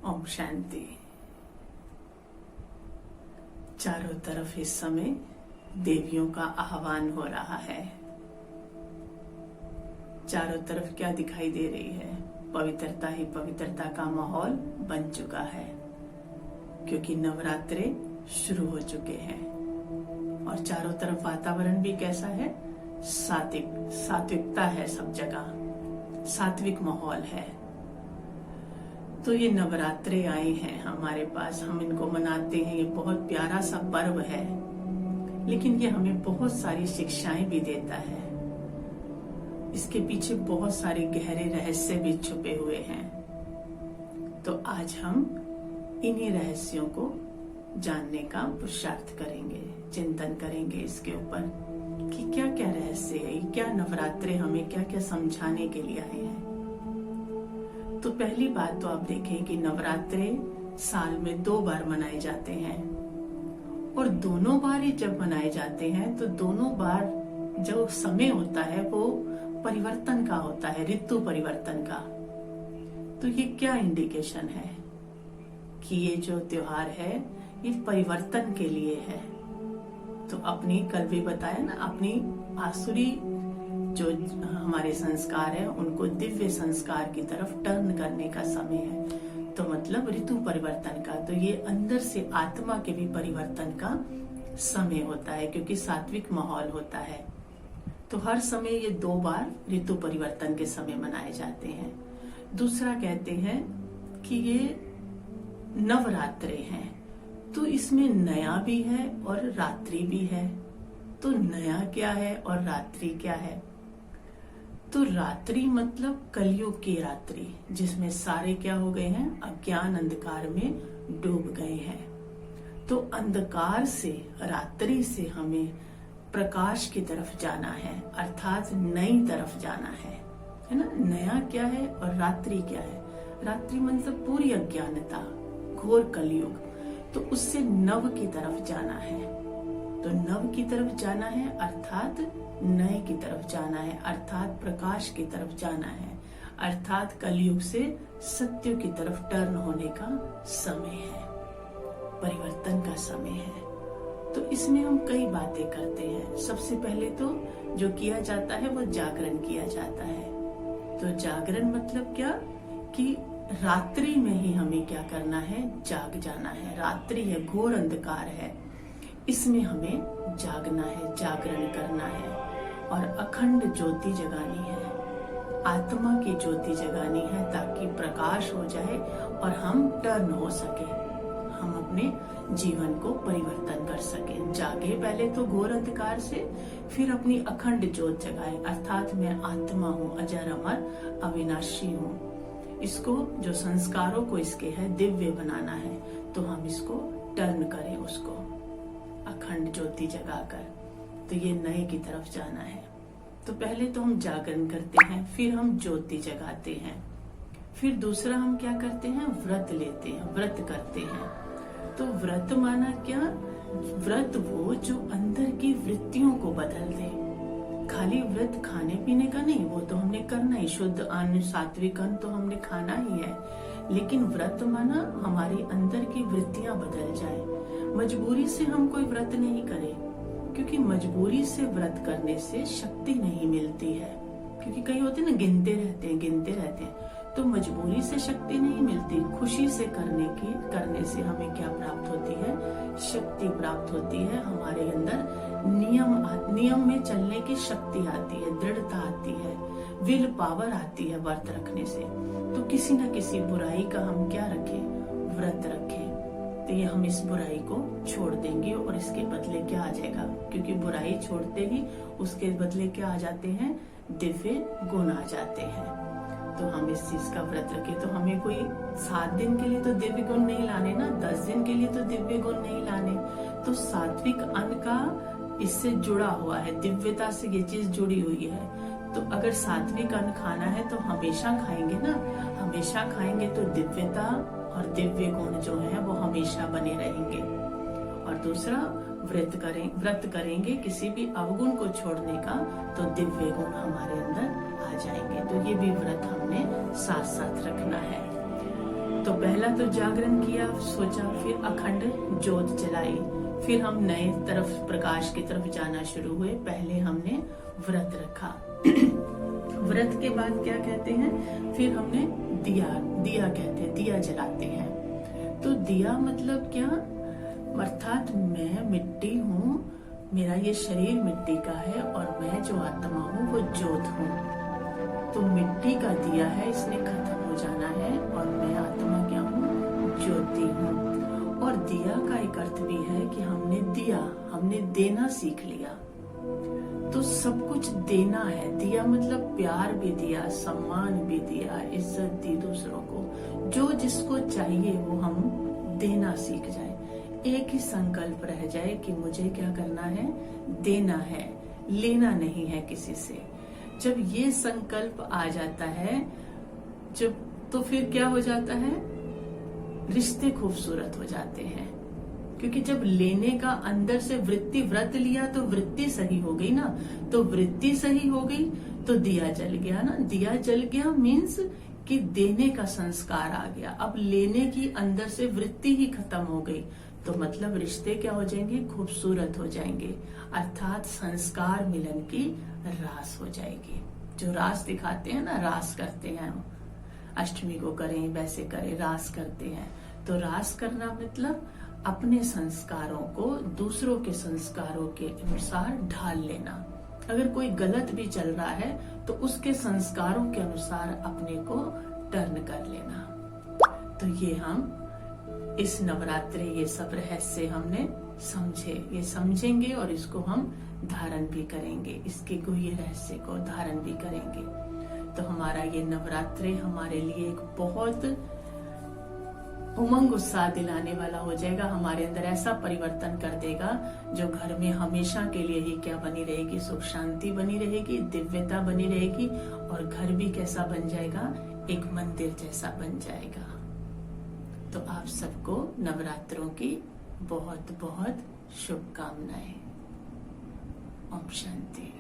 ओम शांति। चारों तरफ इस समय देवियों का आह्वान हो रहा है। चारों तरफ क्या दिखाई दे रही है? पवित्रता ही पवित्रता का माहौल बन चुका है, क्योंकि नवरात्रे शुरू हो चुके हैं। और चारों तरफ वातावरण भी कैसा है? सात्विकता है, सब जगह सात्विक माहौल है। तो ये नवरात्रे आए हैं हमारे पास, हम इनको मनाते हैं। ये बहुत प्यारा सा पर्व है, लेकिन ये हमें बहुत सारी शिक्षाएं भी देता है। इसके पीछे बहुत सारे गहरे रहस्य भी छुपे हुए हैं। तो आज हम इन्हीं रहस्यों को जानने का पुरुषार्थ करेंगे, चिंतन करेंगे इसके ऊपर कि क्या क्या रहस्य है, क्या नवरात्रे हमें क्या क्या समझाने के लिए आए हैं। तो पहली बात तो आप देखें कि नवरात्रे साल में 2 बार मनाए जाते हैं, और दोनों बार ही जब मनाए जाते हैं तो दोनों बार जो समय होता है वो परिवर्तन का होता है, ऋतु परिवर्तन का। तो ये क्या इंडिकेशन है कि ये जो त्योहार है ये परिवर्तन के लिए है। तो अपनी कल भी बताया ना, अपनी आसुरी जो हमारे संस्कार है उनको दिव्य संस्कार की तरफ टर्न करने का समय है। तो मतलब ऋतु परिवर्तन का, तो ये अंदर से आत्मा के भी परिवर्तन का समय होता है, क्योंकि सात्विक माहौल होता है। तो हर समय ये 2 बार ऋतु परिवर्तन के समय मनाए जाते हैं। दूसरा कहते हैं कि ये नवरात्रे हैं, तो इसमें नया भी है और रात्रि भी है। तो नया क्या है और रात्रि क्या है? तो रात्रि मतलब कलयुग की रात्रि, जिसमें सारे क्या हो गए हैं? अज्ञान अंधकार में डूब गए हैं। तो अंधकार से, रात्रि से हमें प्रकाश की तरफ जाना है, अर्थात नई तरफ जाना है ना। नया क्या है और रात्रि क्या है? रात्रि मतलब पूरी अज्ञानता, घोर कलयुग। तो उससे नव की तरफ जाना है। तो नव की तरफ जाना है अर्थात नए की तरफ जाना है, अर्थात प्रकाश की तरफ जाना है, अर्थात कलयुग से सत्य की तरफ टर्न होने का समय है, परिवर्तन का समय है। तो इसमें हम कई बातें करते हैं। सबसे पहले तो जो किया जाता है वो जागरण किया जाता है। तो जागरण मतलब क्या कि रात्रि में ही हमें क्या करना है? जाग जाना है। रात्रि है, घोर अंधकार है, इसमें हमें जागना है, जागरण करना है और अखंड ज्योति जगानी है, आत्मा की ज्योति जगानी है, ताकि प्रकाश हो जाए और हम टर्न हो सके, हम अपने जीवन को परिवर्तन कर सके। जागे पहले तो घोर अंधकार से, फिर अपनी अखंड ज्योत जगाए, अर्थात मैं आत्मा हूँ, अजर अमर अविनाशी हूँ। इसको जो संस्कारों को इसके है दिव्य बनाना है, तो हम इसको टर्न करें, उसको अखंड ज्योति जगाकर। तो ये नए की तरफ जाना है। तो पहले तो हम जागरण करते हैं, फिर हम ज्योति जगाते हैं, फिर दूसरा हम क्या करते हैं? व्रत लेते हैं, व्रत करते हैं। तो व्रत माना क्या? व्रत वो जो अंदर की वृत्तियों को बदल दे। खाली व्रत खाने पीने का नहीं, वो तो हमने करना ही, शुद्ध अन्न, सात्विक अन्न तो हमने खाना ही है। लेकिन व्रत माना हमारी अंदर की वृत्तियां बदल जाए। मजबूरी से हम कोई व्रत नहीं करें, क्योंकि मजबूरी से व्रत करने से शक्ति नहीं मिलती है। क्योंकि कई होते ना, गिनते रहते हैं, तो मजबूरी से शक्ति नहीं मिलती। खुशी से करने से हमें क्या प्राप्त होती है? शक्ति प्राप्त होती है। हमारे अंदर नियम में चलने की शक्ति आती है, दृढ़ता आती है, विल पावर आती है व्रत रखने से। तो किसी न किसी बुराई का हम क्या रखें? व्रत रखें। तो ये हम इस बुराई को छोड़ देंगे और इसके बदले क्या आ जाएगा? क्योंकि बुराई छोड़ते ही उसके बदले क्या आ जाते हैं? दिव्य गुण आ जाते हैं। तो हम इस चीज का व्रत रखें। तो हमें कोई 7 दिन के लिए तो दिव्य गुण नहीं लाने ना, 10 दिन के लिए तो दिव्य गुण नहीं लाने। तो सात्विक अन्न का इससे जुड़ा हुआ है, दिव्यता से ये चीज जुड़ी हुई है। तो अगर सात्विक अन्न खाना है तो हमेशा खाएंगे ना, हमेशा खाएंगे तो दिव्यता और दिव्य गुण जो है वो हमेशा बने रहेंगे। और दूसरा व्रत करेंगे किसी भी अवगुण को छोड़ने का, तो दिव्य गुण हमारे अंदर आ जाएंगे। तो ये भी व्रत हमने साथ साथ रखना है। तो पहला तो जागरण किया, सोचा, फिर अखंड ज्योत जलाई, फिर हम नए तरफ प्रकाश की तरफ जाना शुरू हुए। पहले हमने व्रत रखा। व्रत के बाद क्या कहते हैं, फिर हमने दिया कहते हैं, दिया जलाते हैं। तो दिया मतलब क्या, अर्थात मैं मिट्टी हूँ, मेरा ये शरीर मिट्टी का है और मैं जो आत्मा हूँ वो ज्योत हूँ। तो मिट्टी का दिया है, इसने खत्म हो जाना है और मैं आत्मा क्या हूँ, ज्योति हूँ। और दिया का एक अर्थ भी है कि हमने दिया, हमने देना सीख लिया। तो सब कुछ देना है। दिया मतलब प्यार भी दिया, सम्मान भी दिया, इज्जत दी दूसरों को। जो जिसको चाहिए वो हम देना सीख जाए। एक ही संकल्प रह जाए कि मुझे क्या करना है, देना है, लेना नहीं है किसी से। जब ये संकल्प आ जाता है, जब तो फिर क्या हो जाता है, रिश्ते खूबसूरत हो जाते हैं। क्योंकि जब लेने का अंदर से वृत्ति, व्रत लिया तो वृत्ति सही हो गई ना, तो वृत्ति सही हो गई तो दिया जल गया ना। दिया जल गया मीन्स कि देने का संस्कार आ गया। अब लेने की अंदर से वृत्ति ही खत्म हो गई, तो मतलब रिश्ते क्या हो जाएंगे, खूबसूरत हो जाएंगे। अर्थात संस्कार मिलन की रास हो जाएगी। जो रास दिखाते हैं ना, रास करते हैं हम, अष्टमी को करें, वैसे करें, रास करते हैं। तो रास करना मतलब अपने संस्कारों को दूसरों के संस्कारों के अनुसार ढाल लेना। अगर कोई गलत भी चल रहा है तो उसके संस्कारों के अनुसार अपने को टर्न कर लेना। तो ये हम इस नवरात्रि ये सब रहस्य हमने समझे, ये समझेंगे और इसको हम धारण भी करेंगे, इसके गुह्य रहस्य को धारण भी करेंगे। तो हमारा ये नवरात्रि हमारे लिए एक बहुत उमंग उत्साह दिलाने वाला हो जाएगा। हमारे अंदर ऐसा परिवर्तन कर देगा जो घर में हमेशा के लिए ही क्या बनी रहेगी, सुख शांति बनी रहेगी, दिव्यता बनी रहेगी और घर भी कैसा बन जाएगा, एक मंदिर जैसा बन जाएगा। तो आप सबको नवरात्रों की बहुत बहुत शुभकामनाएं। ओम शांति।